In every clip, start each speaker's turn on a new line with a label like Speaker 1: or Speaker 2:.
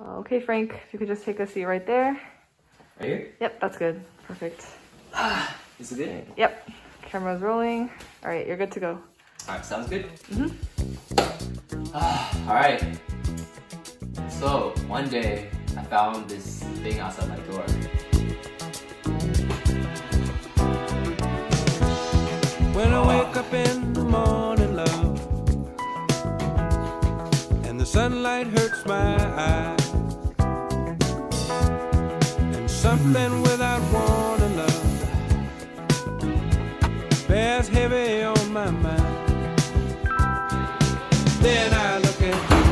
Speaker 1: Okay, Frank, if you could just take a seat right there.
Speaker 2: Right here?
Speaker 1: Yep, that's good. Perfect.
Speaker 2: Is it good?
Speaker 1: Yep. Camera's rolling. All right, you're good to go.
Speaker 2: All right, sounds good. All right. So one day I found this thing outside my door.
Speaker 3: When I wake up in the morning, love, and the sunlight hurts my eyes, and something without warning, love, bears heavy on my mind. Then I look at you,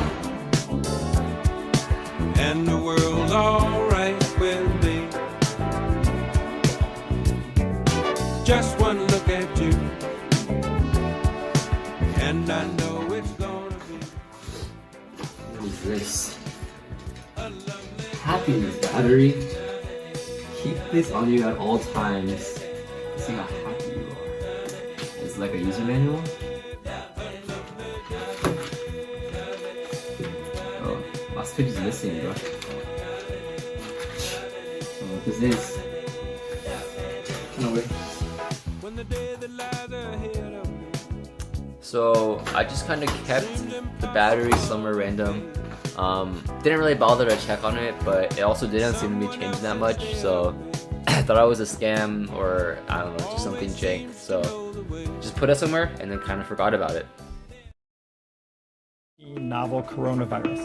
Speaker 3: and the world's alright with me. Just one look at you, and I know it's gonna be.
Speaker 2: What is this? Happiness battery. Keep this on you at all times. See how happy you are. It's like a user manual. Oh, last page is missing, bro. What is this? No way.
Speaker 3: When the day that lies ahead of me.
Speaker 2: So I just kind of kept the battery somewhere random. Didn't really bother to check on it, but it also didn't seem to be changing that much, so I thought it was a scam or I don't know, just something jank. So just put it somewhere and then kind of forgot about it.
Speaker 4: Novel coronavirus.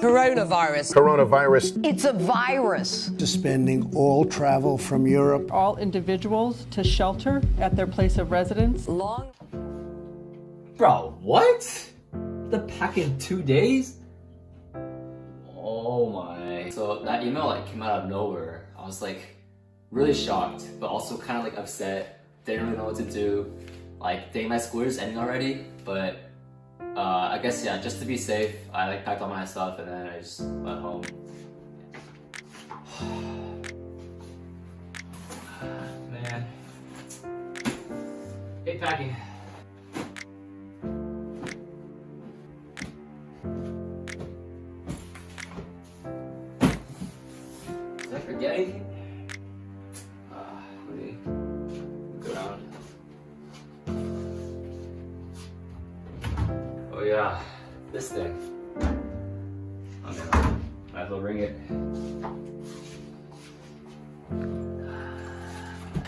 Speaker 5: Coronavirus.
Speaker 6: It's a virus.
Speaker 7: Suspending all travel from Europe.
Speaker 8: All individuals to shelter at their place of residence.
Speaker 2: Bro, what? The pack in 2 days? Oh my. So that email like came out of nowhere. I was like really shocked, but also kind of like upset. Didn't really know what to do. Like, dang, my school year's ending already, but I guess yeah, just to be safe, I like packed all my stuff and then I just went home. Man. Hate packing. Did I forget anything? Let me go around. Oh yeah, this thing. Okay, might as well bring it.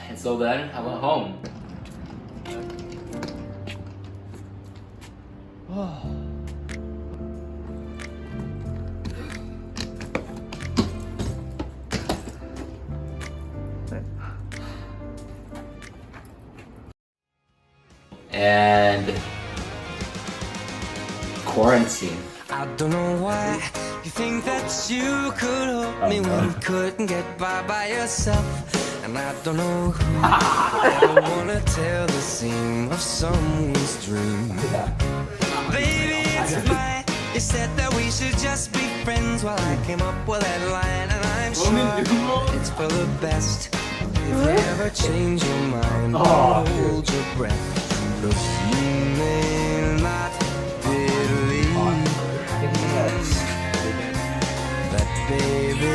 Speaker 2: And so then I went home. And quarantine.
Speaker 3: I don't know why you think that you could help me when you couldn't get by yourself. And I don't know who I wanna tell the seam of someone's dream. Baby, it's fine. You said that we should just be friends. Well, I came up with that line, and I'm sure it's for the best. If you ever change your mind, don't hold your breath. Look, you may not believe that, baby.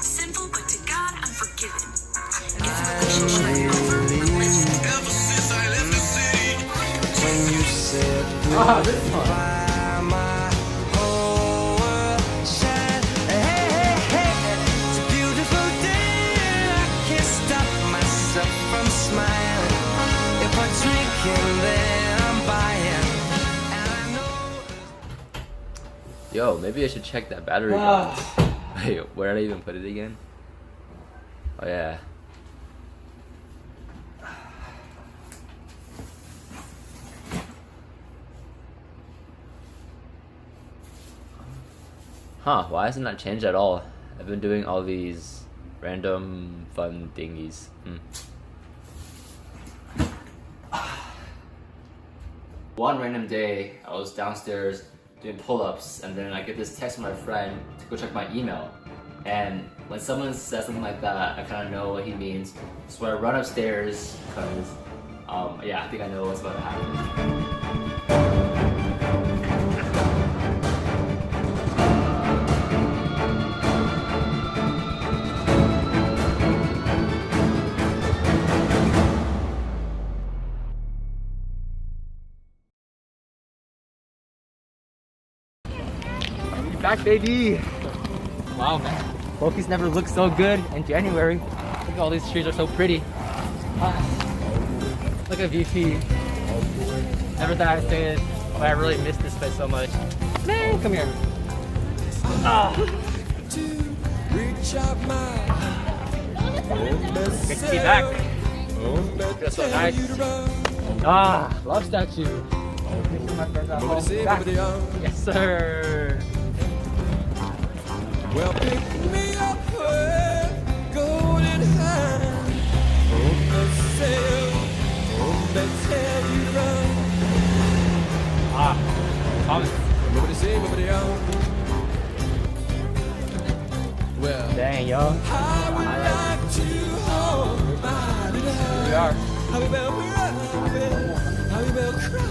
Speaker 9: Simple, but to God, I'm forgiven.
Speaker 3: Ever since I left the city, when you said goodbye, my whole world shined. Hey, hey, hey, it's a beautiful day, and I can't stop myself from smiling. If I drink and then I'm buying, and I know.
Speaker 2: Yo, maybe I should check that battery box. Wait, where did I even put it again? Oh yeah. Huh, why hasn't that changed at all? I've been doing all these random fun thingies. One random day, I was downstairs doing pull-ups, and then I get this text from my friend to go check my email. And when someone says something like that, I kind of know what he means. So I run upstairs because, yeah, I think I know what's about to happen. Back, baby! Wow, man. Focus never looked so good in January. Look at all these trees are so pretty. Look at VP. Never thought I'd say it, but I really miss this place so much. Man, come here. Good to be back. Feels so nice. Love statue. My friends at home. Back. Yes, sir.
Speaker 3: Well, pick me up where golden hand. Oh, the sail. Oh, let's have you run.
Speaker 2: Thomas.
Speaker 3: Nobody say, nobody out. Well,
Speaker 2: Dang, yo.
Speaker 3: I would like to hold my little hand.
Speaker 2: Here we are.
Speaker 3: How we bell, how we bell cry.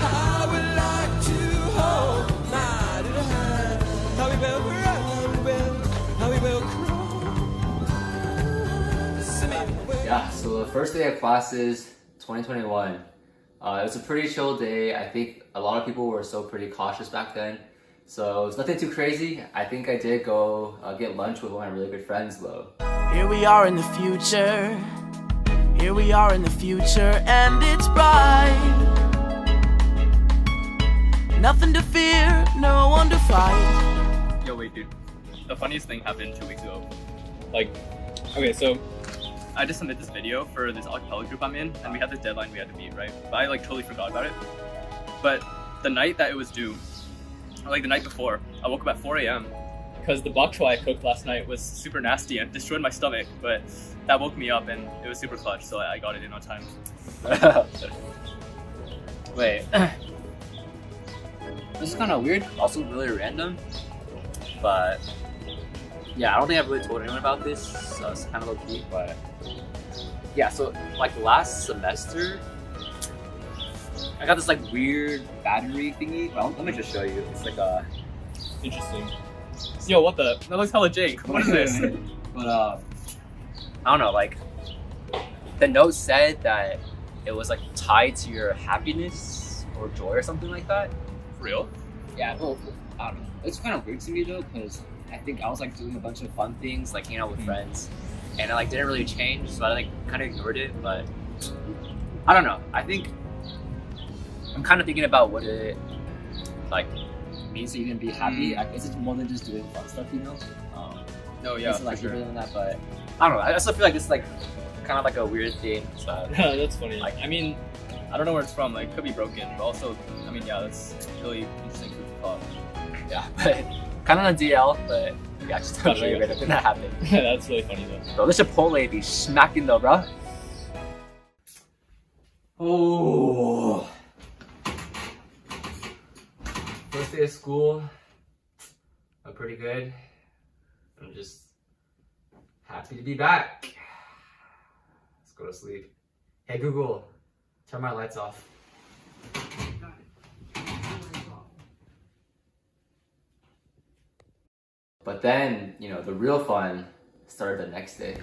Speaker 3: I would like to hold my little hand. How we bell, how we bell cry.
Speaker 2: Yeah, so the first day of classes, 2021. It was a pretty chill day. I think a lot of people were still pretty cautious back then. So it's nothing too crazy. I think I did go get lunch with one of my really good friends though.
Speaker 6: Here we are in the future. Here we are in the future, and it's bright. Nothing to fear, no one to fight.
Speaker 10: Yo, wait, dude. The funniest thing happened 2 weeks ago. Like, okay, so I just submitted this video for this acapella group I'm in, and we had this deadline we had to meet, right? But I like totally forgot about it. But the night that it was due, or like the night before, I woke up at 4 a.m. because the bok choy I cooked last night was super nasty and destroyed my stomach. But that woke me up, and it was super clutch, so I got it in on time.
Speaker 2: Wait. This is kind of weird, also really random. But yeah, I don't think I've really told anyone about this, so it's kind of low key. But yeah, so like last semester, I got this like weird battery thingy. Well, let me just show you. It's like a
Speaker 10: Interesting. Yo, what the? That looks hella jank. What is this?
Speaker 2: But I don't know. Like the note said that it was like tied to your happiness or joy or something like that.
Speaker 10: For real?
Speaker 2: Yeah. Well, I don't know. It's kind of weird to me though, because I think I was like doing a bunch of fun things, like hanging out with friends, and it like didn't really change, so I like kind of ignored it. But I don't know. I think I'm kind of thinking about what it like means to even be happy. I guess it's more than just doing fun stuff, you know.
Speaker 10: No, yeah,
Speaker 2: it's like
Speaker 10: for sure.
Speaker 2: deeper than that, but I don't know. I still feel like it's like kind of like a weird thing. So
Speaker 10: Yeah, that's funny. Like, I mean, I don't know where it's from. Like, it could be broken, but also, I mean, yeah, that's really interesting food for thought.
Speaker 2: yeah, but kind of on DL, but yeah, just don't show you anything that happened.
Speaker 10: That's really funny though.
Speaker 2: Bro, this Chipotle be smacking though, bro. Oh. First day of school. I'm pretty good. I'm just happy to be back. Let's go to sleep. Hey Google, turn my lights off. But then, you know, the real fun started the next day.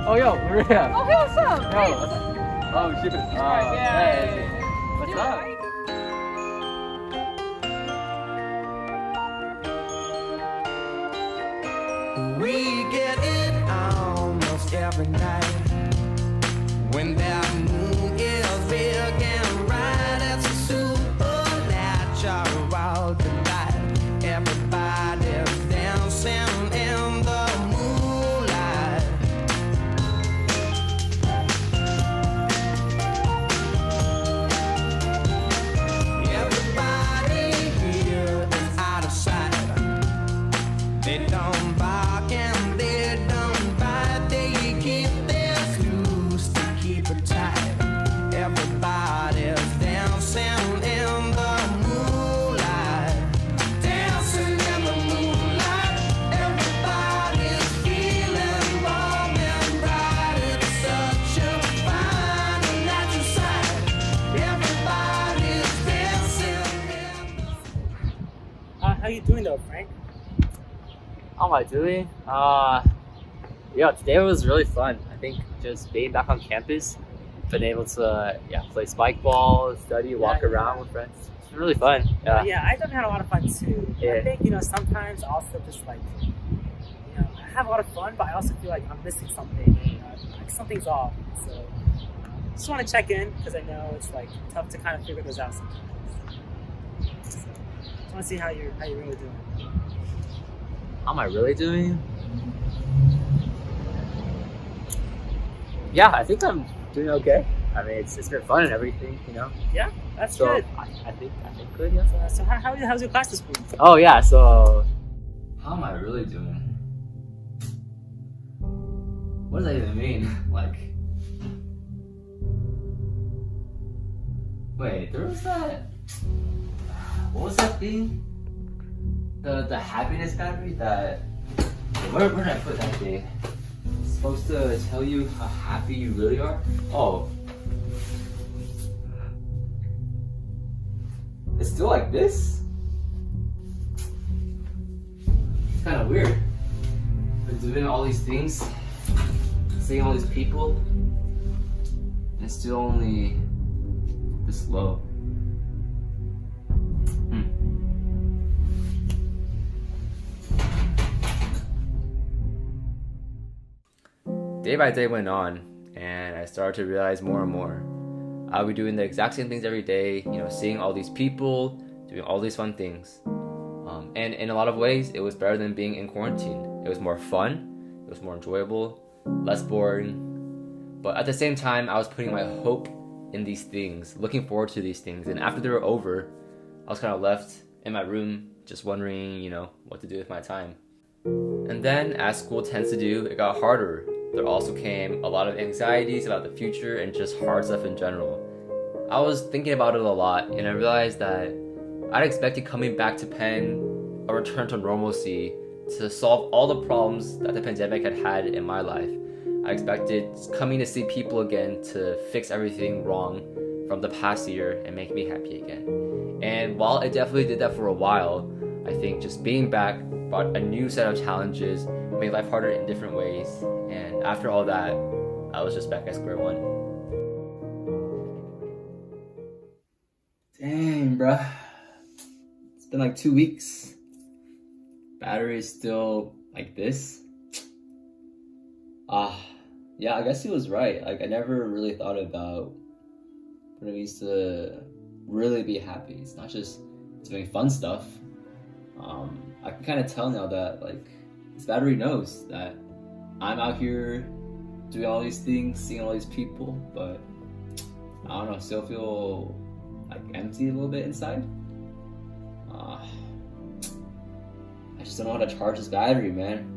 Speaker 2: Oh, yo, Maria.
Speaker 1: Oh, hey, what's up?
Speaker 2: Yo. Oh, shit. Hey. What's up?
Speaker 3: We get it almost every night. When that moon is big and bright, it's a supernatural delight. Everybody's dancing in the moonlight. Everybody here is out of sight. They don't bark and they don't bite. They keep their clues to keep it tight. Everybody's dancing in the moonlight. Dancing in the moonlight. Everybody's feeling warm and bright. It's such a fine and natural sight. Everybody's dancing.
Speaker 6: How you doing though, Frank?
Speaker 2: How am I doing? Yeah, today was really fun. I think just being back on campus been able to play spike ball, study, walk around with friends. It's really fun.
Speaker 11: Yeah, I definitely had a lot of fun too.
Speaker 2: Yeah.
Speaker 11: I think, sometimes also just like, I have a lot of fun, but I also feel like I'm missing something. Like something's off. So just want to check in because I know it's like tough to kind of figure those out sometimes. So, just want to see how you're really doing.
Speaker 2: How am I really doing? Yeah, I think I'm doing okay. I mean, it's been fun and everything,
Speaker 11: Yeah, that's
Speaker 2: so
Speaker 11: good.
Speaker 2: I think good. Yeah.
Speaker 11: So how's your class this week?
Speaker 2: Oh yeah. So how am I really doing? What does that even mean? Like, wait, there was that. What was that thing? The happiness battery that. Where did I put that thing? It's supposed to tell you how happy you really are. Oh. It's still like this? It's kind of weird. Been doing all these things, seeing all these people, and it's still only this low. Day by day went on, and I started to realize more and more. I'll be doing the exact same things every day, seeing all these people, doing all these fun things. And in a lot of ways, it was better than being in quarantine. It was more fun, it was more enjoyable, less boring. But at the same time, I was putting my hope in these things, looking forward to these things. And after they were over, I was kind of left in my room, just wondering, what to do with my time. And then, as school tends to do, it got harder. There also came a lot of anxieties about the future and just hard stuff in general. I was thinking about it a lot, and I realized that I'd expected coming back to Penn, a return to normalcy, to solve all the problems that the pandemic had had in my life. I expected coming to see people again to fix everything wrong from the past year and make me happy again. And while it definitely did that for a while, I think just being back brought a new set of challenges, made life harder in different ways. And after all that, I was just back at square one. Dang, bruh. It's been like 2 weeks. Battery is still like this. Yeah, I guess he was right. Like, I never really thought about what it means to really be happy. It's not just doing fun stuff. I can kind of tell now that, like, this battery knows that I'm out here doing all these things, seeing all these people, but I don't know, still feel like empty a little bit inside. I just don't know how to charge this battery, man.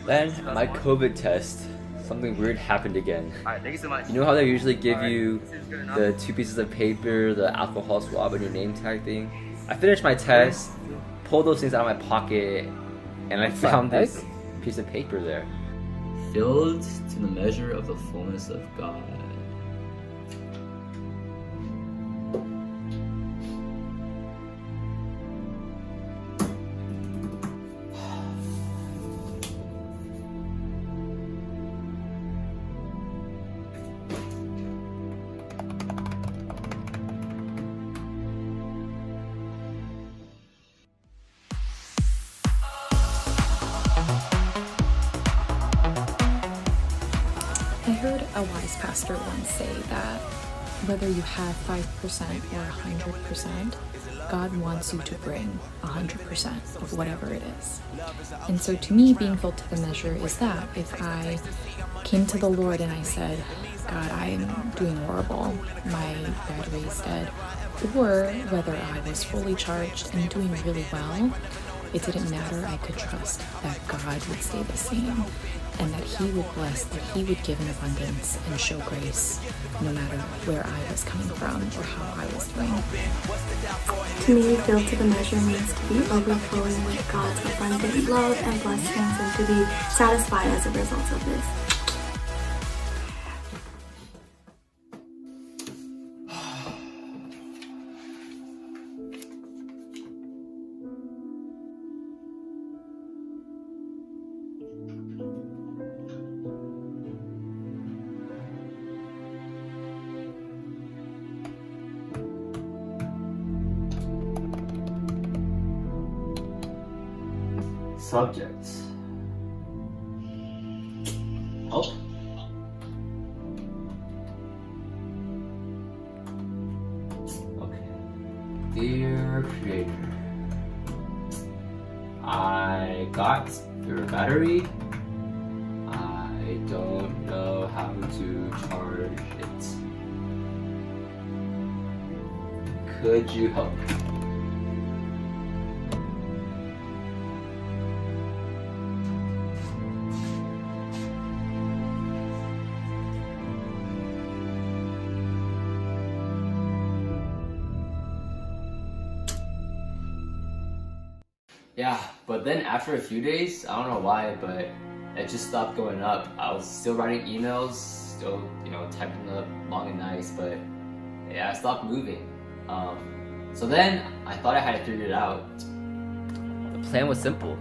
Speaker 2: Then, my COVID test, something weird happened again.
Speaker 10: Alright, thank you so much.
Speaker 2: You know how they usually give you the 2 pieces of paper, the alcohol swab, and your name tag thing? I finished my test, pulled those things out of my pocket, and I found this piece of paper there. Filled to the measure of the fullness of God.
Speaker 12: I heard a wise pastor once say that whether you have 5% or 100%, God wants you to bring 100% of whatever it is. And so to me, being filled to the measure is that. If I came to the Lord and I said, God, I'm doing horrible, my battery is dead, or whether I was fully charged and doing really well, it didn't matter. I could trust that God would stay the same and that He would bless, that He would give in abundance and show grace no matter where I was coming from or how I was doing.
Speaker 13: To me, filled to the measure means to be overflowing with God's abundant love and blessings and to be satisfied as a result of this.
Speaker 2: Subject. Help. Okay. Dear creator, I got your battery. I don't know how to charge it. Could you help? Yeah, but then after a few days, I don't know why, but it just stopped going up. I was still writing emails, still, typing up long and nice, but yeah, I stopped moving. So then I thought I had figured it out. The plan was simple.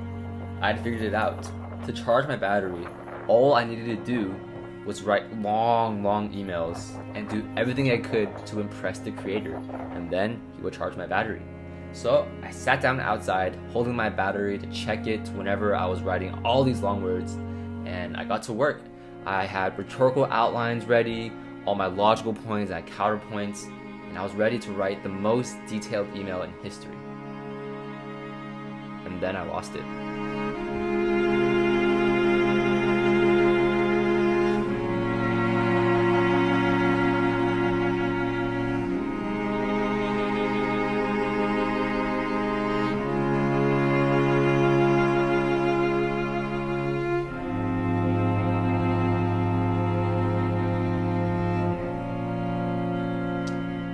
Speaker 2: I had figured it out. To charge my battery, all I needed to do was write long emails and do everything I could to impress the creator, and then he would charge my battery. So I sat down outside holding my battery to check it whenever I was writing all these long words, and I got to work. I had rhetorical outlines ready, all my logical points and counterpoints, and I was ready to write the most detailed email in history. And then I lost it.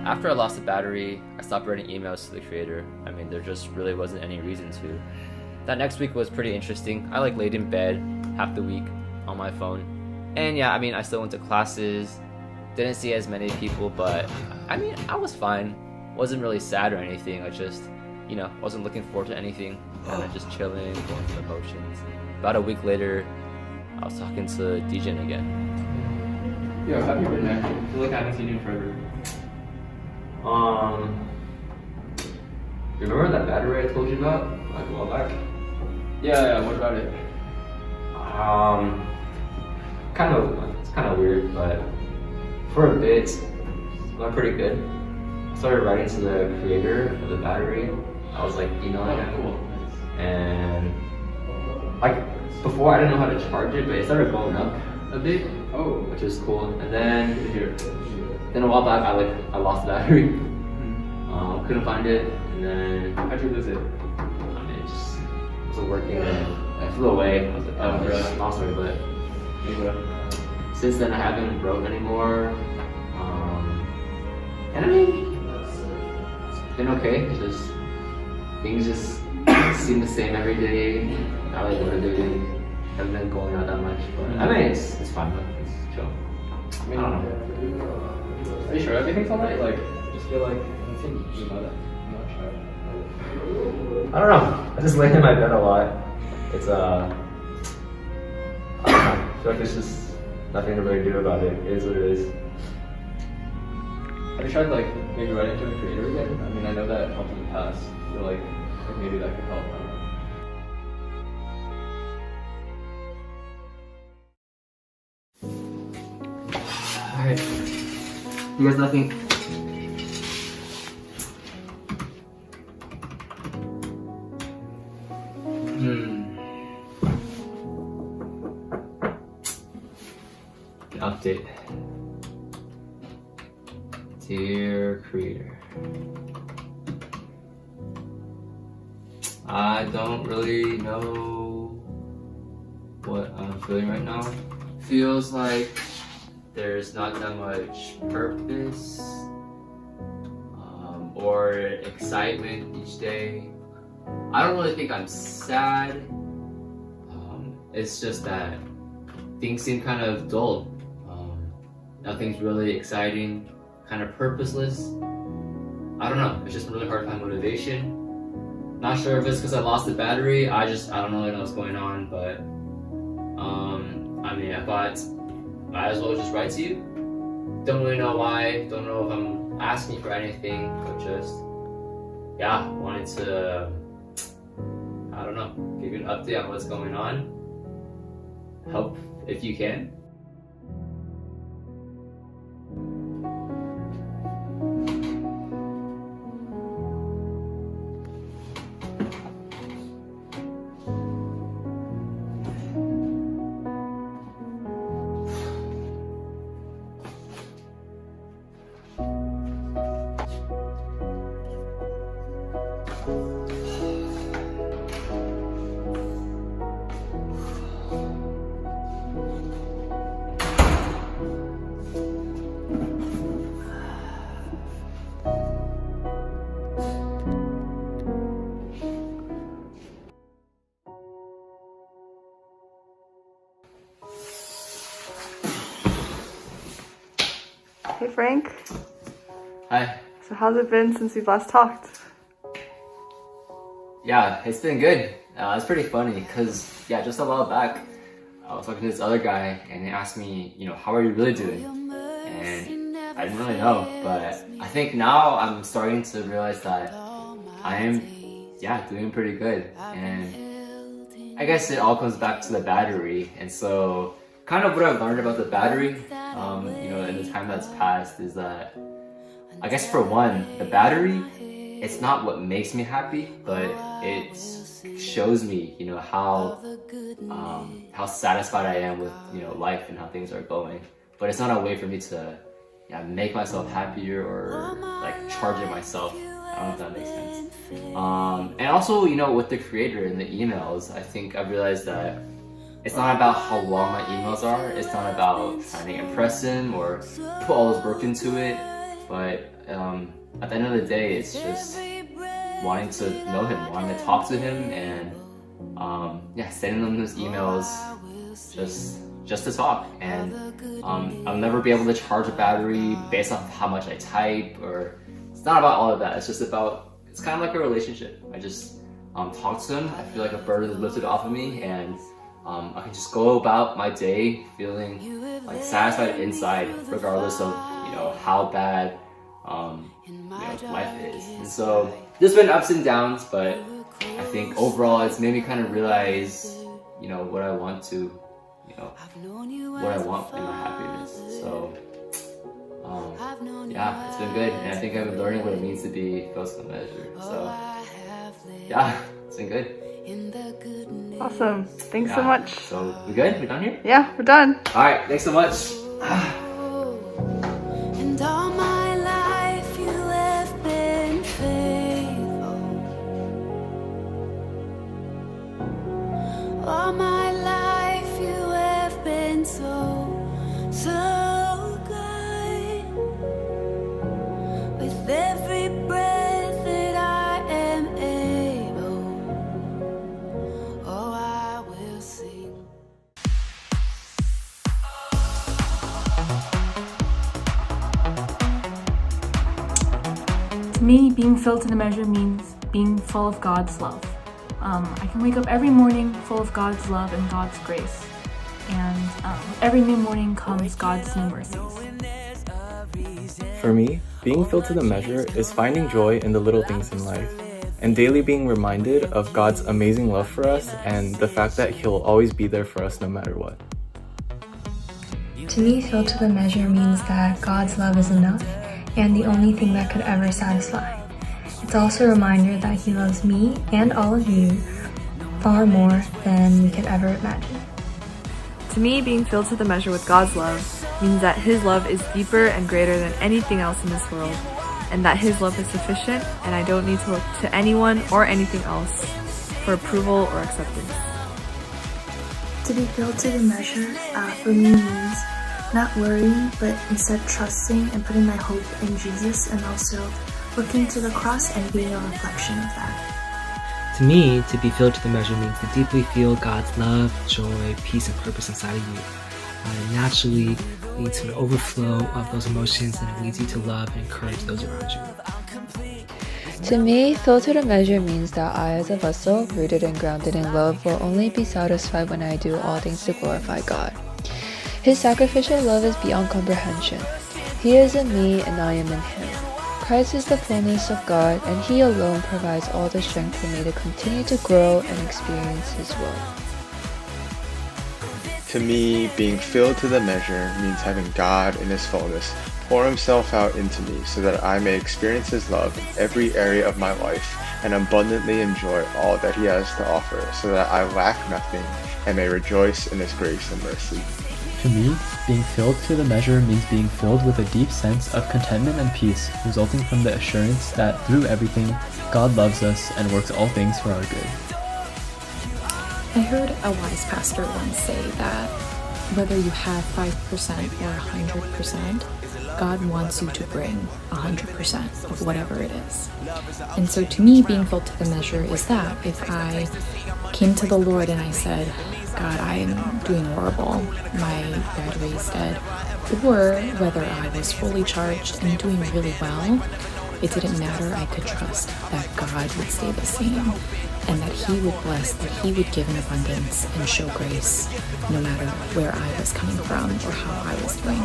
Speaker 2: After I lost the battery, I stopped writing emails to the creator. I mean, there just really wasn't any reason to. That next week was pretty interesting. I laid in bed half the week on my phone. And yeah, I still went to classes, didn't see as many people, but I was fine. Wasn't really sad or anything. I just, wasn't looking forward to anything. Kind of just chilling, going through the motions. About a week later, I was talking to DJ again.
Speaker 10: Yo, how have you been, man? I feel like I haven't seen you in forever.
Speaker 2: You remember that battery I told you about like a while back?
Speaker 10: Yeah, what about it?
Speaker 2: It's kind of weird, but for a bit, it went pretty good. I started writing to the creator of the battery. I was emailing him.
Speaker 10: Cool.
Speaker 2: And before I didn't know how to charge it, but it started going up a bit.
Speaker 10: Oh,
Speaker 2: which is cool. And then a while back, I lost the battery. Couldn't find it, and then
Speaker 10: how'd you lose it?
Speaker 2: It just wasn't working, and I flew away. I was like, oh, really? Long story, but since then I haven't wrote anymore. And it's been okay. It's just things just seem the same every day. Not like what I do. Haven't been going out that much, but it's fine. It's chill.
Speaker 10: I don't know. Are you sure everything's alright? I just feel like I'm not sure.
Speaker 2: I don't know. I just lay in my bed a lot. It's I don't know. I feel like there's just nothing to really do about it. It is what it is.
Speaker 10: Have you tried maybe writing to a creator again? I know that helped in the past. I feel like maybe that could help.
Speaker 2: Alright. You guys nothing. Update. Dear creator, I don't really know what I'm feeling right now. Feels like there's not that much purpose or excitement each day. I don't really think I'm sad. It's just that things seem kind of dull. Nothing's really exciting, kind of purposeless. I don't know, it's just a really hard to find motivation. Not sure if it's because I lost the battery. I don't really know what's going on, but I thought might as well just write to you. Don't really know why, don't know if I'm asking for anything, but just wanted to I don't know, give you an update on what's going on. Help if you can.
Speaker 1: Hey Frank.
Speaker 2: Hi.
Speaker 1: So how's it been since we've last talked?
Speaker 2: Yeah, it's been good. It's pretty funny because, yeah, just a while back, I was talking to this other guy and he asked me, how are you really doing? And I didn't really know, but I think now I'm starting to realize that I am, doing pretty good. And I guess it all comes back to the battery. And so kind of what I've learned about the battery, in the time that's passed is that, I guess for one, the battery, it's not what makes me happy, but it shows me, how satisfied I am with, life and how things are going. But it's not a way for me to make myself happier or like charge it myself. I don't know if that makes sense. And also, with the creator and the emails, I think I've realized that it's not about how long my emails are. It's not about trying to impress him or put all this work into it. But at the end of the day, it's just wanting to know him, wanting to talk to him, and sending him those emails just to talk. And I'll never be able to charge a battery based off how much I type, or it's not about all of that. It's just about, it's kind of like a relationship. I just talk to him. I feel like a burden is lifted off of me, and I can just go about my day feeling like satisfied inside, regardless of how bad life is. And so there's been ups and downs, but I think overall it's made me kind of realize what I want to what I want in my happiness. So it's been good, and I think I've been learning what it means to be filled to the measure. So it's been good.
Speaker 1: Awesome. Thanks so much.
Speaker 2: So we good? We done here?
Speaker 1: Yeah, we're done.
Speaker 2: Alright, thanks so much.
Speaker 3: And all my life you have been faithful. All my life you have been so good. With every breath that I am able, oh, I will sing.
Speaker 12: To me, being filled to the measure means being full of God's love. I can wake up every morning full of God's love and God's grace. And every new morning comes God's new mercies.
Speaker 14: For me, being filled to the measure is finding joy in the little things in life, and daily being reminded of God's amazing love for us and the fact that He'll always be there for us no matter what.
Speaker 13: To me, filled to the measure means that God's love is enough and the only thing that could ever satisfy. It's also a reminder that He loves me and all of you far more than we could ever imagine.
Speaker 1: To me, being filled to the measure with God's love means that His love is deeper and greater than anything else in this world, and that His love is sufficient, and I don't need to look to anyone or anything else for approval or acceptance.
Speaker 13: To be filled to the measure for me means not worrying, but instead trusting and putting my hope in Jesus, and also looking to the cross and being a reflection of that.
Speaker 15: To me, to be filled to the measure means to deeply feel God's love, joy, peace, and purpose inside of you. It naturally leads to an overflow of those emotions, and it leads you to love and encourage those around you.
Speaker 16: To me, filled to the measure means that I, as a vessel, rooted and grounded in love, will only be satisfied when I do all things to glorify God. His sacrificial love is beyond comprehension. He is in me and I am in Him. Christ is the fullness of God, and He alone provides all the strength for me to continue to grow and experience His will.
Speaker 17: To me, being filled to the measure means having God in His fullness pour Himself out into me so that I may experience His love in every area of my life and abundantly enjoy all that He has to offer so that I lack nothing and may rejoice in His grace and mercy.
Speaker 18: To me, being filled to the measure means being filled with a deep sense of contentment and peace resulting from the assurance that through everything, God loves us and works all things for our good.
Speaker 12: I heard a wise pastor once say that whether you have 5% or 100%, God wants you to bring 100% of whatever it is. And so to me, being filled to the measure is that if I came to the Lord and I said, God, I am doing horrible, my battery is dead, or whether I was fully charged and doing really well, it didn't matter. I could trust that God would stay the same and that He would bless, that He would give in abundance and show grace no matter where I was coming from or how I was doing.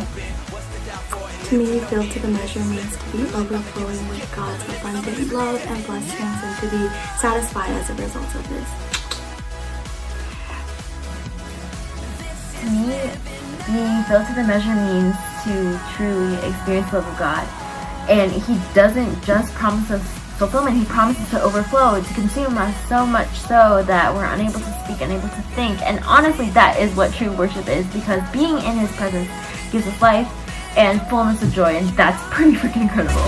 Speaker 13: To me, filled to the measure means to be overflowing with God's abundant love and blessings and to be satisfied as a result of this.
Speaker 19: To me, being filled to the measure means to truly experience the love of God. And He doesn't just promise us fulfillment, He promises to overflow, to consume us so much so that we're unable to speak, unable to think. And honestly, that is what true worship is, because being in His presence gives us life and fullness of joy, and that's pretty freaking incredible.